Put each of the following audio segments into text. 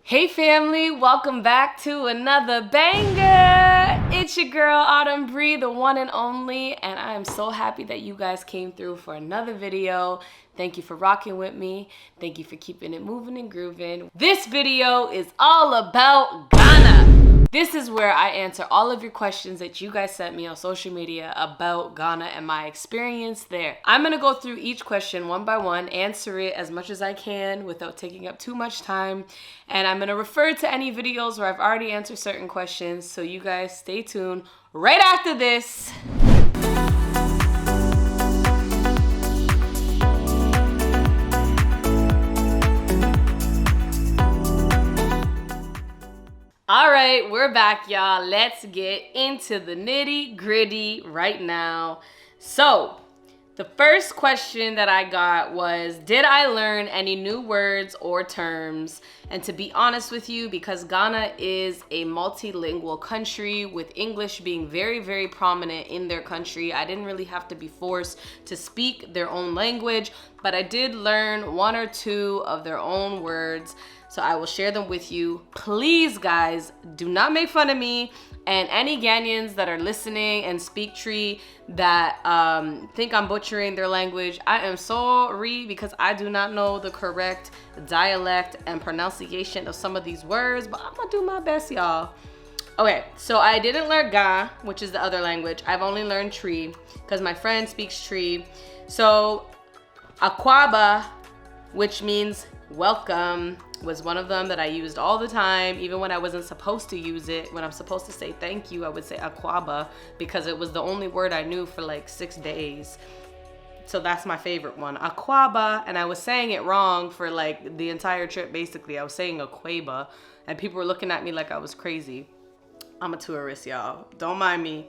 Hey family, welcome back to another banger. It's your girl Autumn Bree, the one and only, and I am so happy that you guys came through for another video. Thank you for rocking with me. Thank you for keeping it moving and grooving. This video is all about Ghana. This is where I answer all of your questions that you guys sent me on social media about Ghana and my experience there. I'm gonna go through each question one by one, answer it as much as I can without taking up too much time. And I'm gonna refer to any videos where I've already answered certain questions, so you guys stay tuned right after this. All right, we're back, y'all. Let's get into the nitty gritty right now. So, the first question that I got was, did I learn any new words or terms? And to be honest with you, because Ghana is a multilingual country with English being very, very prominent in their country, I didn't really have to be forced to speak their own language, but I did learn one or two of their own words. So I will share them with you. Please, guys, do not make fun of me. And any Ghanaians that are listening and speak Tree that think I'm butchering their language, I am sorry, because I do not know the correct dialect and pronunciation of some of these words, but I'm gonna do my best, y'all. Okay, so I didn't learn Ga, which is the other language. I've only learned Tree because my friend speaks Tree. So Akwaba, which means welcome, was one of them that I used all the time, even when I wasn't supposed to use it. When I'm supposed to say thank you, I would say Akwaba, because it was the only word I knew for like 6 days. So that's my favorite one, Akwaba. And I was saying it wrong for like the entire trip, basically. I was saying Akwaba, and people were looking at me like I was crazy. I'm a tourist, y'all. Don't mind me.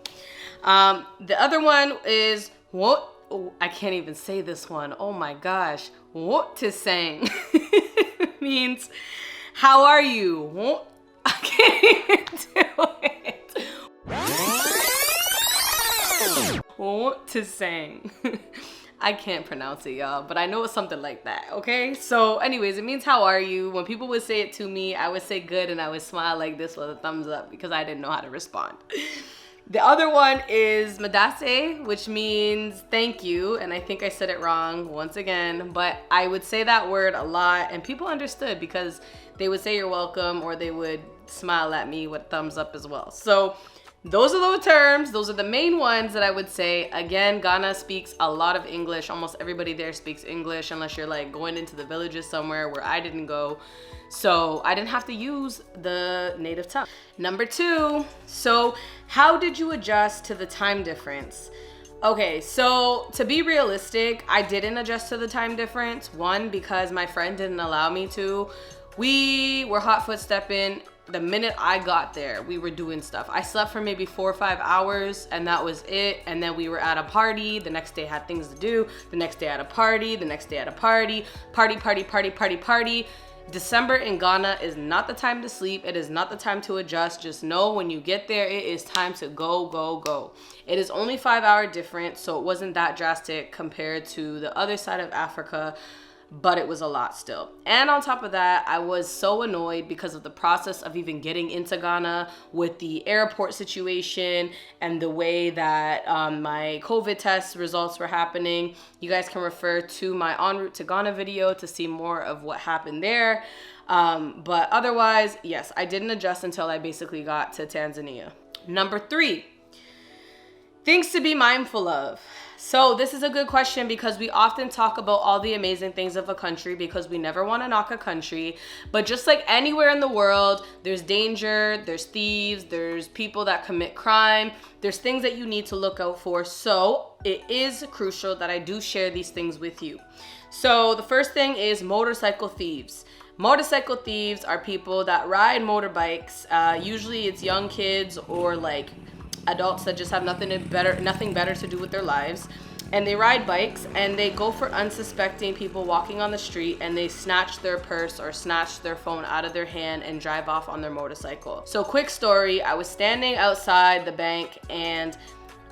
The other one is what? Oh, I can't even say this one. Oh my gosh. What to saying means how are you? What? I can't even do it. What to saying? I can't pronounce it, y'all, but I know it's something like that, okay? So anyways, it means how are you? When people would say it to me, I would say good, and I would smile like this with a thumbs up because I didn't know how to respond. The other one is Madase, which means thank you. And I think I said it wrong once again, but I would say that word a lot and people understood because they would say you're welcome, or they would smile at me with thumbs up as well. So those are the terms. Those are the main ones that I would say. Again, Ghana speaks a lot of English. Almost everybody there speaks English, unless you're like going into the villages somewhere where I didn't go. So I didn't have to use the native tongue. Number 2, so how did you adjust to the time difference? Okay, so to be realistic, I didn't adjust to the time difference. One, because my friend didn't allow me to. We were hot foot stepping. The minute I got there, we were doing stuff. I slept for maybe 4 or 5 hours, and that was it. And then we were at a party. The next day had things to do. The next day at a party. The next day at a party. Party. December in Ghana is not the time to sleep. It is not the time to adjust. Just know when you get there, it is time to go, go, go. It is only 5-hour difference, so it wasn't that drastic compared to the other side of Africa, but it was a lot still. And on top of that, I was so annoyed because of the process of even getting into Ghana with the airport situation and the way that my COVID test results were happening. You guys can refer to my En route to Ghana video to see more of what happened there. But otherwise, yes, I didn't adjust until I basically got to Tanzania. Number 3, things to be mindful of. So this is a good question because we often talk about all the amazing things of a country because we never want to knock a country. But just like anywhere in the world, there's danger, there's thieves, there's people that commit crime, there's things that you need to look out for. So it is crucial that I do share these things with you. So the first thing is motorcycle thieves. Motorcycle thieves are people that ride motorbikes. Usually it's young kids or like adults that just have nothing better to do with their lives, and they ride bikes and they go for unsuspecting people walking on the street, and they snatch their purse or snatch their phone out of their hand and drive off on their motorcycle. So quick story, I was standing outside the bank and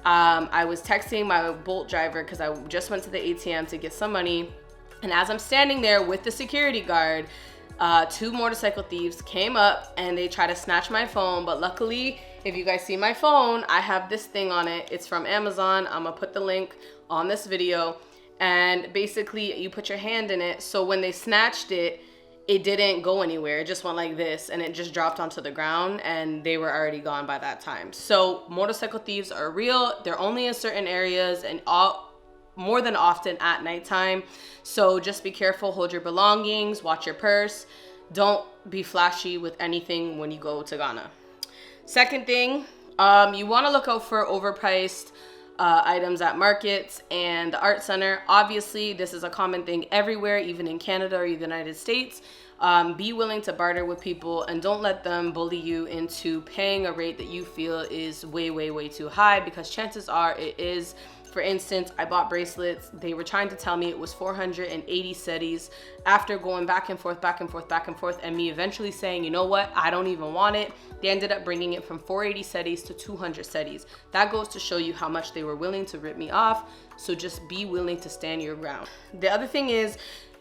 I was texting my Bolt driver because I just went to the ATM to get some money, and as I'm standing there with the security guard, 2 motorcycle thieves came up and they tried to snatch my phone, but luckily, if you guys see my phone, I have this thing on it. It's from Amazon. I'm gonna put the link on this video, and basically you put your hand in it, so when they snatched it, it didn't go anywhere. It just went like this and it just dropped onto the ground, and they were already gone by that time. So motorcycle thieves are real. They're only in certain areas and more than often at nighttime. So just be careful, hold your belongings, watch your purse. Don't be flashy with anything when you go to Ghana. Second thing, you want to look out for overpriced items at markets and the art center. Obviously, this is a common thing everywhere, even in Canada or the United States. Be willing to barter with people and don't let them bully you into paying a rate that you feel is way too high, because chances are it is. For instance, I bought bracelets. They were trying to tell me it was 480 cedis. After going back and forth, and me eventually saying, you know what, I don't even want it, they ended up bringing it from 480 cedis to 200 cedis. That goes to show you how much they were willing to rip me off. So just be willing to stand your ground. The other thing is,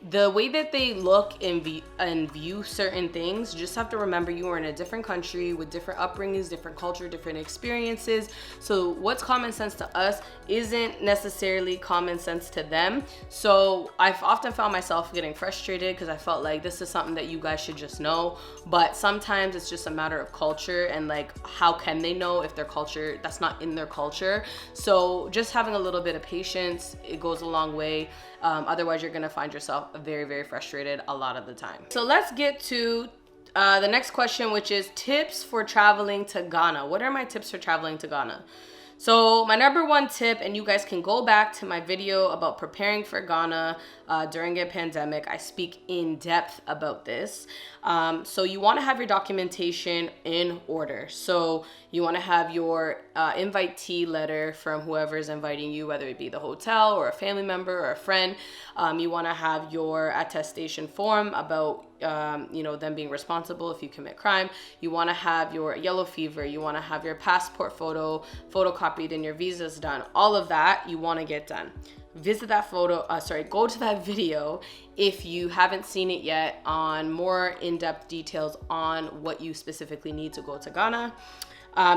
the way that they look and view certain things, you just have to remember you are in a different country with different upbringings, different culture, different experiences. So what's common sense to us isn't necessarily common sense to them. So I've often found myself getting frustrated because I felt like this is something that you guys should just know. But sometimes it's just a matter of culture, and like, how can they know if their culture, that's not in their culture? So just having a little bit of patience, it goes a long way. Otherwise, you're gonna find yourself very frustrated a lot of the time. So let's get to the next question, which is tips for traveling to Ghana. What are my tips for traveling to Ghana? So my number one tip, and you guys can go back to my video about preparing for Ghana during a pandemic. I speak in depth about this. So you want to have your documentation in order. So you want to have your invitee letter from whoever is inviting you, whether it be the hotel or a family member or a friend. You want to have your attestation form about them being responsible if you commit crime. You want to have your yellow fever. You want to have your passport photocopied and your visa's done. All of that you want to get done. Visit that go to that video if you haven't seen it yet on more in-depth details on what you specifically need to go to Ghana.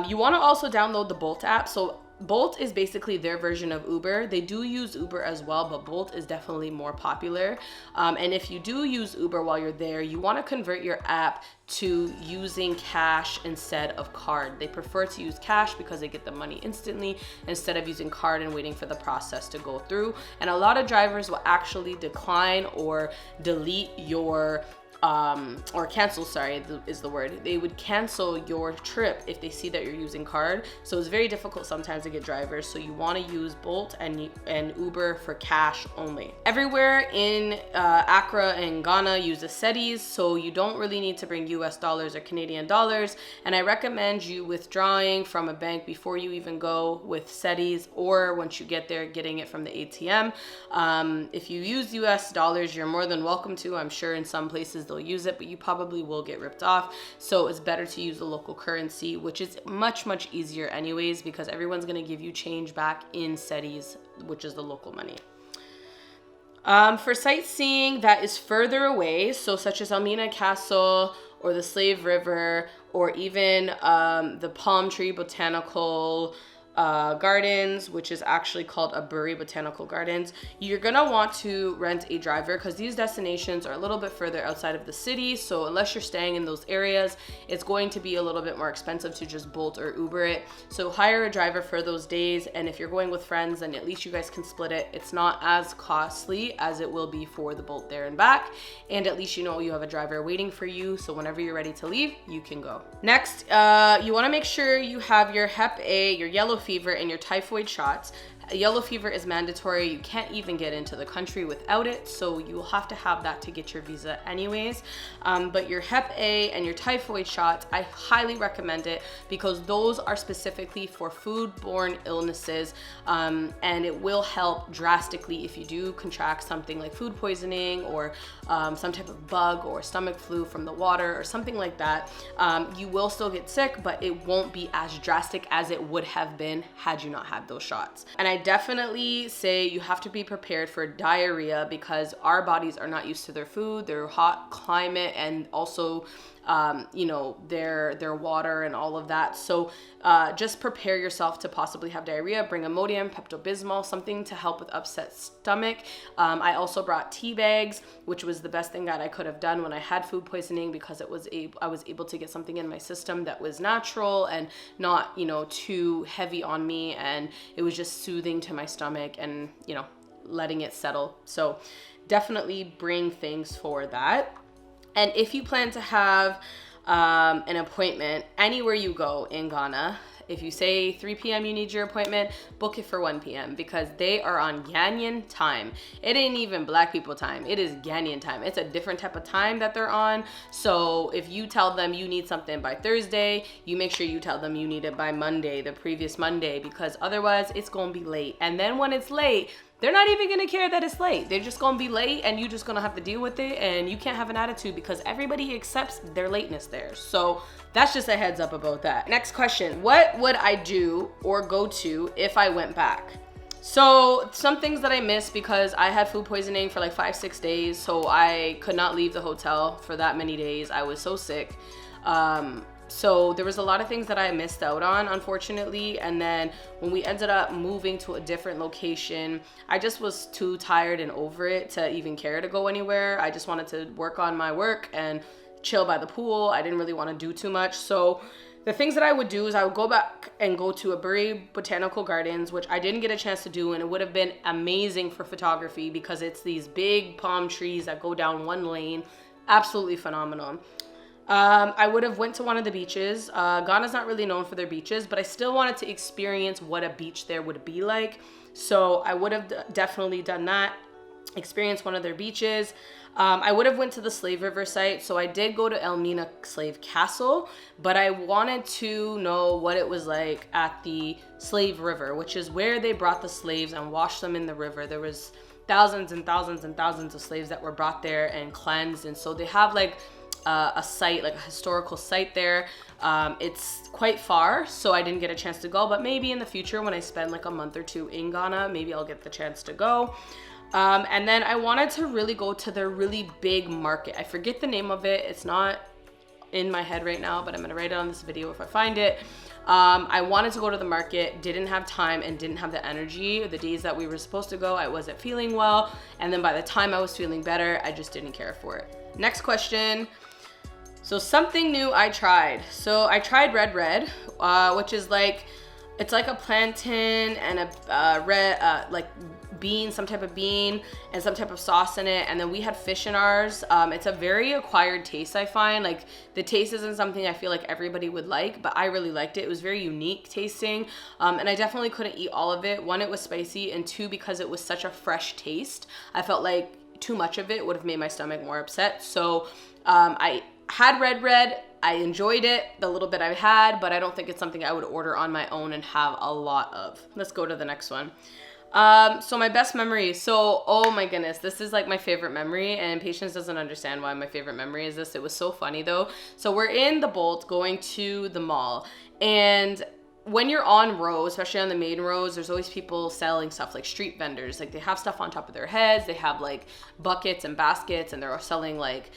You want to also download the Bolt app. So Bolt is basically their version of Uber. They do use Uber as well, but Bolt is definitely more popular. And if you do use Uber while you're there, you want to convert your app to using cash instead of card. They prefer to use cash because they get the money instantly instead of using card and waiting for the process to go through. And a lot of drivers will actually decline or delete your or cancel, is the word. They would cancel your trip if they see that you're using card. So it's very difficult sometimes to get drivers. So you want to use Bolt and Uber for cash only. Everywhere in Accra and Ghana uses cedis, so you don't really need to bring US dollars or Canadian dollars. And I recommend you withdrawing from a bank before you even go with cedis, or once you get there, getting it from the ATM. If you use US dollars, you're more than welcome to. I'm sure in some places they'll use it, but you probably will get ripped off. So it's better to use the local currency, which is much easier anyways, because everyone's going to give you change back in cedis, which is the local money. For sightseeing that is further away, so such as Elmina Castle or the Slave River, or even the Palm Tree Botanical Gardens, which is actually called Aburi Botanical Gardens, you're gonna want to rent a driver because these destinations are a little bit further outside of the city. So unless you're staying in those areas, it's going to be a little bit more expensive to just Bolt or Uber it. So hire a driver for those days, and if you're going with friends, then at least you guys can split it. It's not as costly as it will be for the Bolt there and back, and at least you know you have a driver waiting for you, so whenever you're ready to leave, you can go. Next, you want to make sure you have your Hep A, your yellow fever, and your typhoid shots. Yellow fever is mandatory. You can't even get into the country without it, so you will have to have that to get your visa anyways. But your Hep A and your typhoid shots, I highly recommend it because those are specifically for foodborne illnesses, and it will help drastically if you do contract something like food poisoning or some type of bug or stomach flu from the water or something like that. You will still get sick, but it won't be as drastic as it would have been had you not had those shots. And I I definitely say you have to be prepared for diarrhea because our bodies are not used to their food, their hot climate, and also their water and all of that. So just prepare yourself to possibly have diarrhea. Bring Imodium, Pepto-Bismol, something to help with upset stomach. I also brought tea bags, which was the best thing that I could have done when I had food poisoning, because I was able to get something in my system that was natural and not too heavy on me, and it was just soothing to my stomach and letting it settle. So definitely bring things for that. And if you plan to have an appointment anywhere you go in Ghana, if you say 3 p.m. you need your appointment, book it for 1 p.m. because they are on Ghanaian time. It ain't even black people time. It is Ghanaian time. It's a different type of time that they're on. So if you tell them you need something by Thursday, you make sure you tell them you need it by Monday, the previous Monday, because otherwise it's going to be late. And then when it's late, they're not even gonna care that it's late. They're just gonna be late and you're just gonna have to deal with it, and you can't have an attitude because everybody accepts their lateness there. So that's just a heads up about that. Next question, what would I do or go to if I went back? So some things that I missed because I had food poisoning for like 5-6 days. So I could not leave the hotel for that many days. I was so sick. So there was a lot of things that I missed out on, unfortunately. And then when we ended up moving to a different location, I just was too tired and over it to even care to go anywhere. I just wanted to work on my work and chill by the pool. I didn't really want to do too much. So the things that I would do is I would go back and go to Aburi Botanical Gardens, which I didn't get a chance to do, and it would have been amazing for photography because it's these big palm trees that go down one lane. Absolutely phenomenal. I would have went to one of the beaches. Ghana's not really known for their beaches, but I still wanted to experience what a beach there would be like. So I would have definitely done that, experienced one of their beaches. I would have went to the Slave River site. So I did go to Elmina Slave Castle, but I wanted to know what it was like at the Slave River, which is where they brought the slaves and washed them in the river. There was thousands and thousands and thousands of slaves that were brought there and cleansed. And so they have like a site, like a historical site there. It's quite far, so I didn't get a chance to go, but maybe in the future when I spend like a month or two in Ghana, maybe I'll get the chance to go. And then I wanted to really go to their really big market. I forget the name of it. It's not in my head right now, but I'm gonna write it on this video if I find it. I wanted to go to the market, didn't have time and didn't have the energy. The days that we were supposed to go, I wasn't feeling well. And then by the time I was feeling better, I just didn't care for it. Next question. So something new I tried. So I tried red, which is like, it's like a plantain and a red, like bean, some type of bean and some type of sauce in it. And then we had fish in ours. It's a very acquired taste, I find. Like the taste isn't something I feel like everybody would like, but I really liked it. It was very unique tasting. And I definitely couldn't eat all of it. One, it was spicy, and two, because it was such a fresh taste, I felt like too much of it would have made my stomach more upset. So I had red. I enjoyed it, the little bit I had, but I don't think it's something I would order on my own and have a lot of. Let's go to the next one. So my best memory. So, oh my goodness, this is like my favorite memory, and Patience doesn't understand why my favorite memory is this. It was so funny though. So we're in the Bolt going to the mall, and when you're on row, especially on the main rows, there's always people selling stuff, like street vendors. Like they have stuff on top of their heads. They have like buckets and baskets, and they're selling like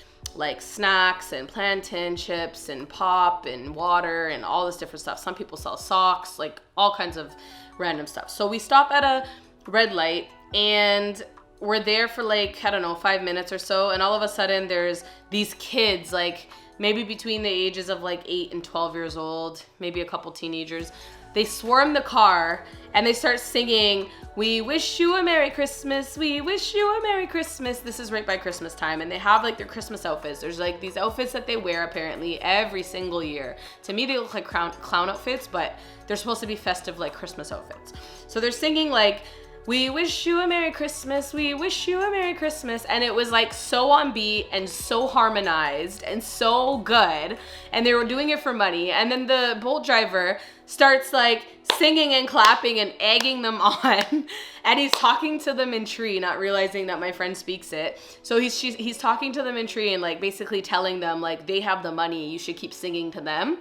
snacks and plantain chips and pop and water and all this different stuff. Some people sell socks, like all kinds of random stuff. So we stop at a red light and we're there for like, I don't know, 5 minutes or so. And all of a sudden there's these kids, like maybe between the ages of like 8 and 12 years old, maybe a couple teenagers. They swarm the car and they start singing, "We wish you a Merry Christmas, we wish you a Merry Christmas." This is right by Christmas time, and they have like their Christmas outfits. There's like these outfits that they wear apparently every single year. To me, they look like clown outfits, but they're supposed to be festive like Christmas outfits. So they're singing like, "We wish you a Merry Christmas, we wish you a Merry Christmas." And it was like so on beat and so harmonized and so good. And they were doing it for money. And then the Bolt driver starts like singing and clapping and egging them on. And he's talking to them in Tree, not realizing that my friend speaks it. So he's talking to them in Tree and like basically telling them like they have the money, you should keep singing to them.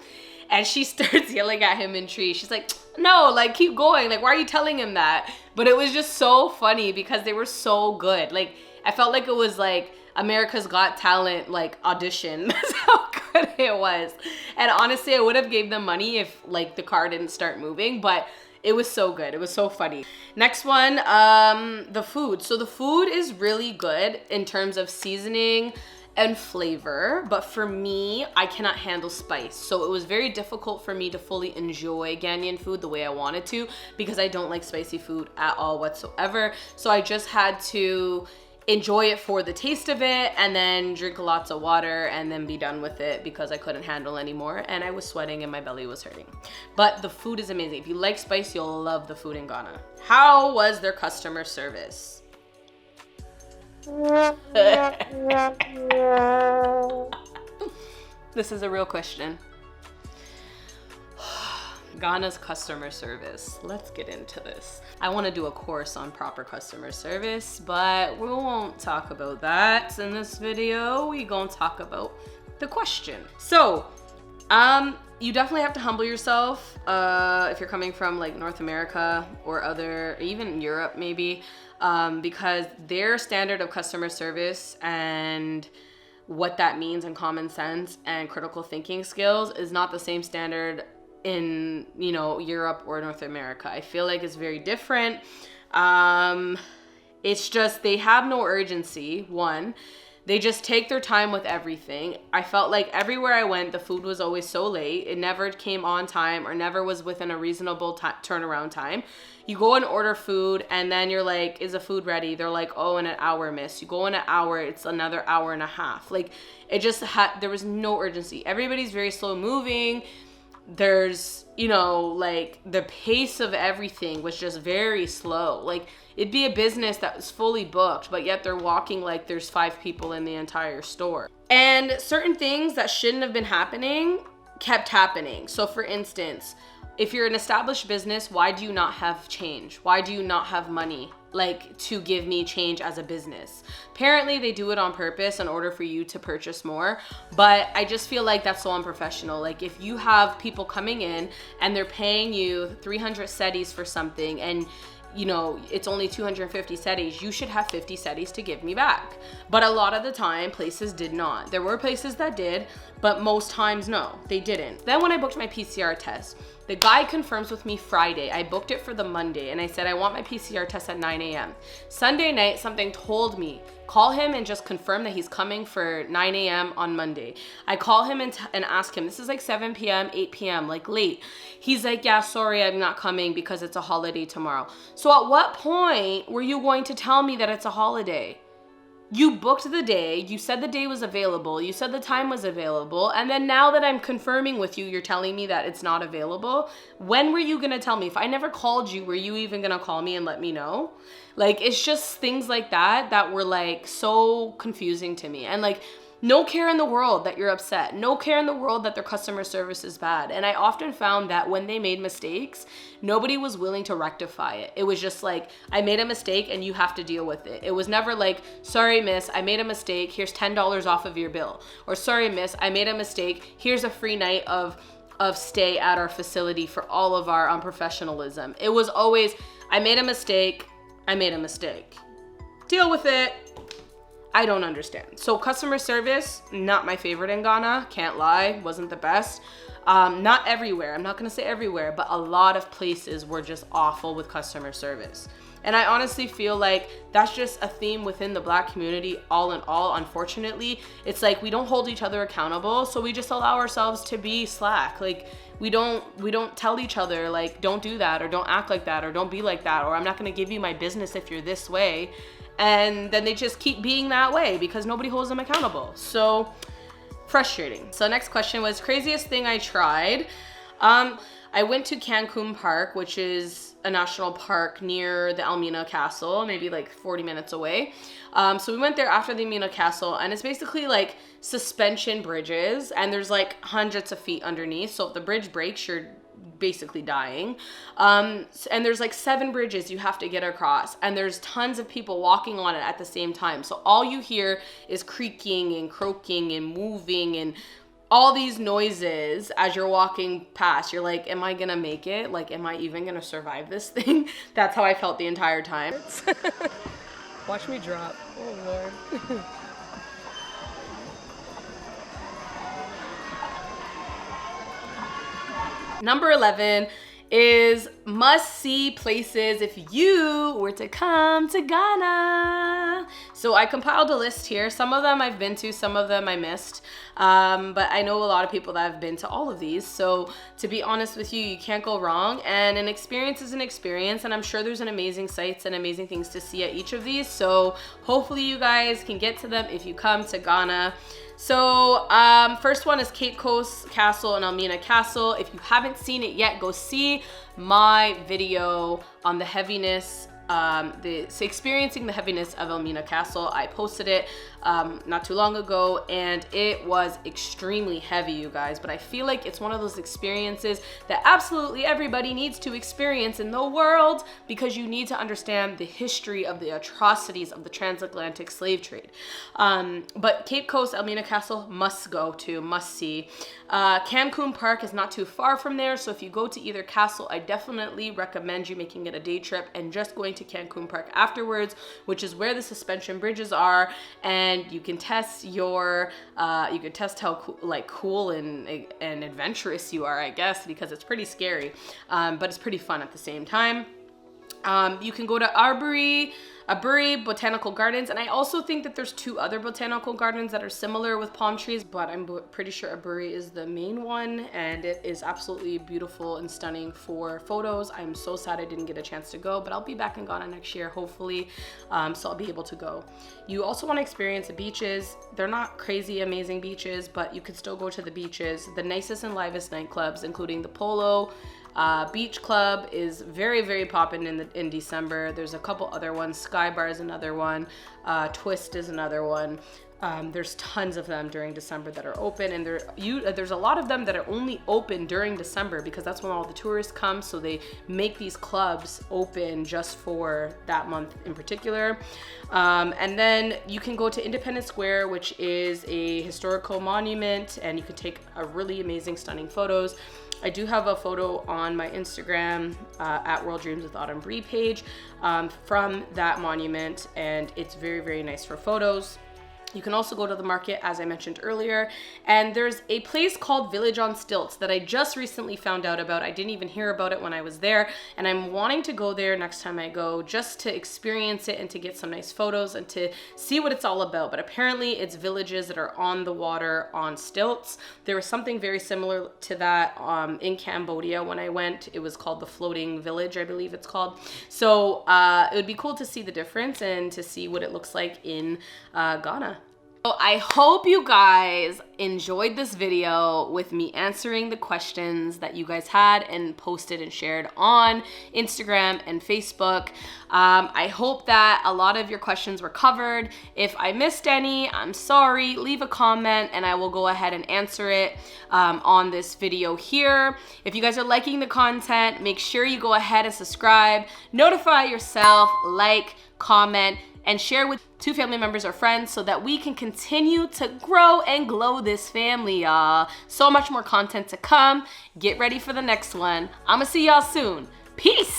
And she starts yelling at him in Tree. She's like, no, like keep going. Like, why are you telling him that? But it was just so funny because they were so good. Like, I felt like it was like America's Got Talent like audition. That's how good it was. And honestly, I would have gave them money if like the car didn't start moving, but it was so good. It was so funny. Next one, the food. So the food is really good in terms of seasoning and flavor, but for me, I cannot handle spice. So it was very difficult for me to fully enjoy Ghanaian food the way I wanted to because I don't like spicy food at all whatsoever. So I just had to enjoy it for the taste of it and then drink lots of water and then be done with it because I couldn't handle anymore and I was sweating and my belly was hurting. But the food is amazing. If you like spice, you'll love the food in Ghana. How was their customer service? This is a real question. Ghana's customer service. Let's get into this. I want to do a course on proper customer service, but we won't talk about that in this video. We're gonna talk about the question. So, you definitely have to humble yourself if you're coming from like North America or even Europe maybe, because their standard of customer service and what that means and common sense and critical thinking skills is not the same standard in, you know, Europe or North America. I feel like it's very different. It's just they have no urgency, one. They just take their time with everything. I felt like everywhere I went, the food was always so late. It never came on time or never was within a reasonable turnaround time. You go and order food and then you're like, is the food ready? They're like, oh, in an hour, miss. You go in an hour, it's another hour and a half. Like it just there was no urgency. Everybody's very slow moving. There's, you know, like the pace of everything was just very slow. Like it'd be a business that was fully booked, but yet they're walking like there's 5 people in the entire store. And certain things that shouldn't have been happening kept happening. So for instance, if you're an established business, why do you not have change? Why do you not have money like to give me change as a business? Apparently they do it on purpose in order for you to purchase more, but I just feel like that's so unprofessional. Like if you have people coming in and they're paying you 300 cedis for something and you know, it's only 250 cedis, you should have 50 cedis to give me back. But a lot of the time, places did not. There were places that did, but most times, no, they didn't. Then when I booked my PCR test, the guy confirms with me Friday. I booked it for the Monday, and I said, I want my PCR test at 9 a.m. Sunday night, something told me, call him and just confirm that he's coming for 9 a.m. on Monday. I call him and ask him, this is like 7 p.m., 8 p.m., like late. He's like, yeah, sorry, I'm not coming because it's a holiday tomorrow. So at what point were you going to tell me that it's a holiday? You booked the day, you said the day was available, you said the time was available, and then now that I'm confirming with you, you're telling me that it's not available? When were you gonna tell me? If I never called you, were you even gonna call me and let me know? Like, it's just things like that that were like so confusing to me. And like, no care in the world that you're upset. No care in the world that their customer service is bad. And I often found that when they made mistakes, nobody was willing to rectify it. It was just like, I made a mistake and you have to deal with it. It was never like, sorry, miss, I made a mistake. Here's $10 off of your bill. Or sorry, miss, I made a mistake. Here's a free night of stay at our facility for all of our unprofessionalism. It was always, I made a mistake. I made a mistake. Deal with it. I don't understand. So customer service, not my favorite in Ghana. Can't lie, wasn't the best. Not everywhere. I'm not gonna say everywhere, but a lot of places were just awful with customer service. And I honestly feel like that's just a theme within the Black community all in all, unfortunately. It's like we don't hold each other accountable, so we just allow ourselves to be slack. Like we don't tell each other like, don't do that, or don't act like that, or don't be like that, or I'm not gonna give you my business if you're this way. And then they just keep being that way because nobody holds them accountable. So frustrating. So next question was craziest thing I tried. I went to Cancun Park, which is a national park near the Elmina Castle, maybe like 40 minutes away. So we went there after the Elmina Castle, and it's basically like suspension bridges, and there's like hundreds of feet underneath. So if the bridge breaks, you're basically dying. And there's like 7 bridges you have to get across, and there's tons of people walking on it at the same time. So all you hear is creaking and croaking and moving and all these noises as you're walking past. You're like, am I gonna make it? Like, am I even gonna survive this thing? That's how I felt the entire time. Watch me drop. Oh Lord. Number 11 is must-see places if you were to come to Ghana. So I compiled a list here. Some of them I've been to, some of them I missed. But I know a lot of people that have been to all of these. So to be honest with you, you can't go wrong. And an experience is an experience. And I'm sure there's an amazing sights and amazing things to see at each of these. So hopefully you guys can get to them if you come to Ghana. So first one is Cape Coast Castle and Elmina Castle. If you haven't seen it yet, go see my video on the heaviness, experiencing the heaviness of Elmina Castle. I posted it not too long ago, and it was extremely heavy, you guys. But I feel like it's one of those experiences that absolutely everybody needs to experience in the world, because you need to understand the history of the atrocities of the transatlantic slave trade. But Cape Coast, Elmina Castle, must go to, must see. Cancun Park is not too far from there, so if you go to either castle, I definitely recommend you making it a day trip and just going to Cancun Park afterwards, which is where the suspension bridges are, and you can test your you can test how cool and adventurous you are, I guess, because it's pretty scary, but it's pretty fun at the same time. You can go to Aburi Botanical Gardens, and I also think that there's 2 other botanical gardens that are similar with palm trees, but I'm pretty sure Aburi is the main one, and it is absolutely beautiful and stunning for photos. I'm so sad I didn't get a chance to go, but I'll be back in Ghana next year, hopefully, so I'll be able to go. You also want to experience the beaches. They're not crazy amazing beaches, but you can still go to the beaches. The nicest and livest nightclubs, including the Polo Beach Club, is very, very poppin' in December. There's a couple other ones. Sky Bar is another one. Twist is another one. There's tons of them during December that are open, and there's a lot of them that are only open during December because that's when all the tourists come, so they make these clubs open just for that month in particular. And then you can go to Independence Square, which is a historical monument, and you can take a really amazing, stunning photos. I do have a photo on my Instagram at World Dreams with Autumn Bree page from that monument, and it's very, very nice for photos. You can also go to the market, as I mentioned earlier, and there's a place called Village on Stilts that I just recently found out about. I didn't even hear about it when I was there, and I'm wanting to go there next time I go just to experience it and to get some nice photos and to see what it's all about. But apparently it's villages that are on the water on stilts. There was something very similar to that in Cambodia when I went. It was called the Floating Village, I believe it's called. So it would be cool to see the difference and to see what it looks like in Ghana. So I hope you guys enjoyed this video with me answering the questions that you guys had and posted and shared on Instagram and Facebook. I hope that a lot of your questions were covered. If I missed any, I'm sorry. Leave a comment and I will go ahead and answer it on this video here. If you guys are liking the content, make sure you go ahead and subscribe, notify yourself, like, comment, and share with 2 family members or friends so that we can continue to grow and glow this family, y'all. So much more content to come. Get ready for the next one. I'ma see y'all soon. Peace.